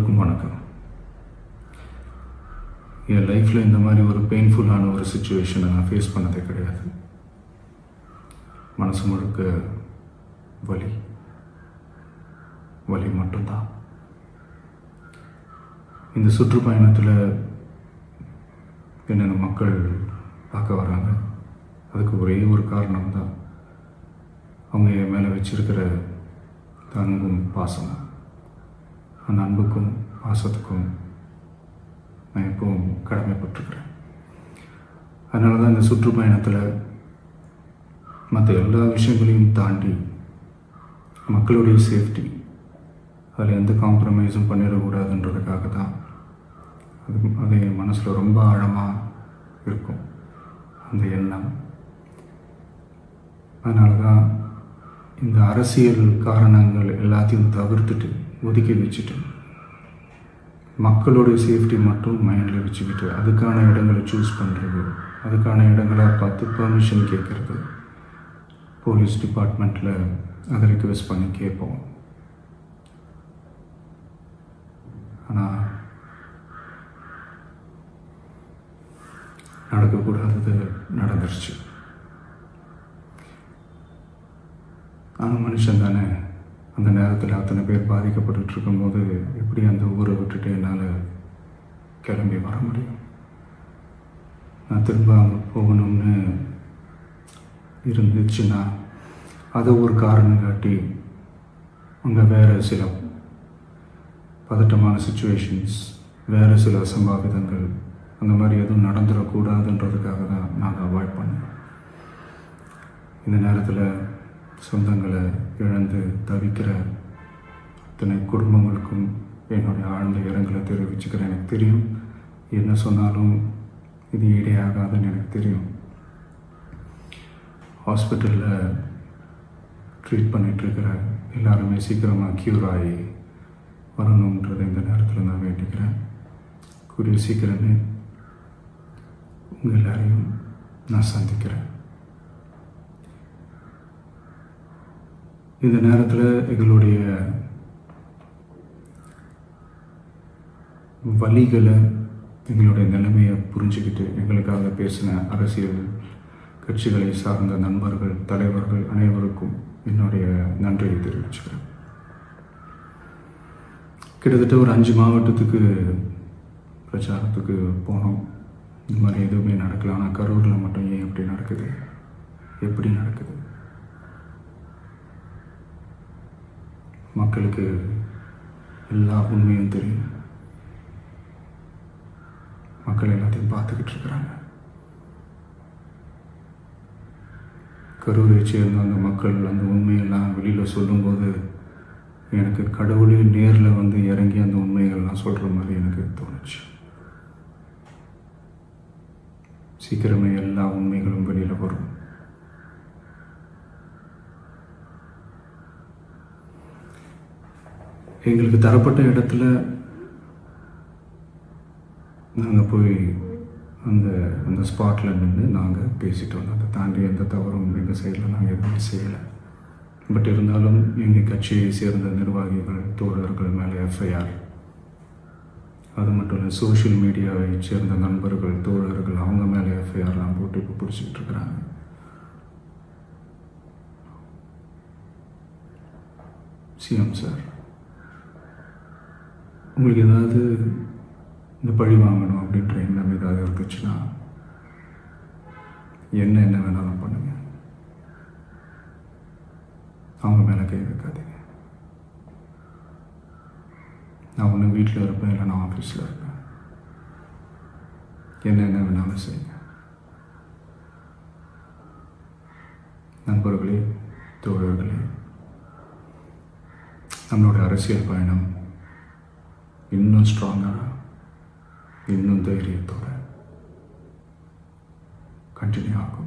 எல்லோருக்கும் வணக்கம். என் லைஃப்பில் இந்த மாதிரி ஒரு பெயின்ஃபுல்லான ஒரு சுச்சுவேஷனை நான் ஃபேஸ் பண்ணதே கிடையாது. மனசு முழுக்க வலி வலி மட்டும்தான். இந்த சுற்றுப்பயணத்தில் என்னென்ன மக்கள் பார்க்க வராங்க, அதுக்கு ஒரே ஒரு காரணம் தான் அவங்க என் மேலே வச்சிருக்கிற அன்பும் பாசமும். அந்த அன்புக்கும் பாசத்துக்கும் நான் எப்பவும் கடமைப்பட்டிருக்கிறேன். அதனால தான் இந்த சுற்றுப்பயணத்தில் மற்ற எல்லா விஷயங்களையும் தாண்டி மக்களுடைய சேஃப்டி, அதில் எந்த காம்ப்ரமைஸும் பண்ணிடக்கூடாதுன்றதுக்காக தான் அது என் மனசில் ரொம்ப ஆழமாக இருக்கும் அந்த எண்ணம். அதனால தான் இந்த அரசியல் காரணங்கள் எல்லாத்தையும் தவிர்த்துட்டு ஒதுக்கி வச்சுட்டு மக்களுடைய சேஃப்டி மட்டும் மைண்டில் வச்சுக்கிட்டு அதுக்கான இடங்களை சூஸ் பண்ணுறது, அதுக்கான இடங்களை பார்த்து பெர்மிஷன் கேட்குறது, போலீஸ் டிபார்ட்மெண்ட்டில் அதை ரிக்வெஸ்ட் பண்ணி கேட்போம். ஆனால் நடக்கக்கூடாதது நடந்துருச்சு. ஆனால் மனுஷன் தானே, அந்த நேரத்தில் அத்தனை பேர் பாதிக்கப்பட்டு இருக்கும்போது எப்படி அந்த ஊரை விட்டுட்டு என்னால் கிளம்பி வர முடியும்? நான் திரும்ப அங்கே போகணும்னு இருந்துச்சுன்னா அதை ஒரு காரணம் காட்டி அங்கே வேறு சில பதட்டமான சுச்சுவேஷன்ஸ், வேறு சில அசம்பாவிதங்கள் அந்த மாதிரி எதுவும் நடந்துடக்கூடாதுன்றதுக்காக தான் நாங்கள் அவாய்ட் பண்ணோம். இந்த நேரத்தில் சொந்தங்களை இழந்து தவிக்கிற அத்தனை குடும்பங்களுக்கும் என்னுடைய ஆழ்ந்த இரங்கலை தெரிவிச்சுக்கிறேன். எனக்கு தெரியும், என்ன சொன்னாலும் இது ஈடேயாகாதுன்னு எனக்கு தெரியும். ஹாஸ்பிட்டலில் ட்ரீட் பண்ணிகிட்ருக்கிற எல்லாருமே சீக்கிரமாக க்யூர் ஆகி வரணுன்றதை இந்த நேரத்தில் நான் வேண்டிக்கிறேன். கூடிய சீக்கிரமே உங்கள் எல்லாரையும் நான் சந்திக்கிறேன். இந்த நேரத்தில் எங்களுடைய வலிகளை, எங்களுடைய நிலைமையை புரிஞ்சுக்கிட்டு எங்களுக்காக பேசின அரசியல் கட்சிகளை சார்ந்த நண்பர்கள், தலைவர்கள் அனைவருக்கும் என்னுடைய நன்றியை தெரிவிச்சுக்கிறேன். கிட்டத்தட்ட ஒரு 5 மாவட்டத்துக்கு பிரச்சாரத்துக்கு போனோம். இந்த மாதிரி எதுவுமே நடக்கல. ஆனால் கரூரில் மட்டும் ஏன் எப்படி நடக்குது, எப்படி நடக்குது? மக்களுக்கு எல்லா உண்மையும் தெரியும். மக்கள் எல்லாத்தையும் பார்த்துக்கிட்டு இருக்கிறாங்க. கரூரை சேர்ந்த அந்த மக்கள் அந்த உண்மையெல்லாம் வெளியில் சொல்லும்போது எனக்கு கடவுளே நேரில் வந்து இறங்கி அந்த உண்மைகள்லாம் சொல்கிற மாதிரி எனக்கு தோணுச்சு. சீக்கிரமே எல்லா உண்மைகளும் வெளியில் வரும். எங்களுக்கு தரப்பட்ட இடத்துல நாங்கள் போய் அந்த ஸ்பாட்டில் நின்று நாங்கள் பேசிட்டு வந்தோம். அதை தாண்டி எந்த தவறும் எங்கள் சைடில் நாங்கள் எதுவுமே செய்யலை. பட் இருந்தாலும் எங்கள் கட்சியை சேர்ந்த நிர்வாகிகள், தோழர்கள் மேலே எஃப்ஐஆர், அது மட்டும் இல்லை சோஷியல் மீடியாவை சேர்ந்த நண்பர்கள், தோழர்கள் அவங்க மேலே எஃப்ஐஆர்லாம் போட்டு இப்போ பிடிச்சிக்கிட்டு இருக்கிறாங்க. சிஎம் சார், உங்களுக்கு ஏதாவது இந்த பழி வாங்கணும் அப்படின்ற எண்ணம் ஏதாவது இருந்துச்சுன்னா என்ன வேணாலும் பண்ணுங்க. அவங்க மேலே கை வைக்காதீங்க. நான் ஒன்று வீட்டில் இருப்பேன், இல்லை நான் ஆஃபீஸில் இருப்பேன். என்ன வேணாலும் செய்யுங்க. நண்பர்களே, தோழர்களே, நம்மளோட அரசியல் பயணம் இன்னும் ஸ்ட்ராங்காக, இன்னும் தைரியத்தோட கண்டினியூ ஆகும்.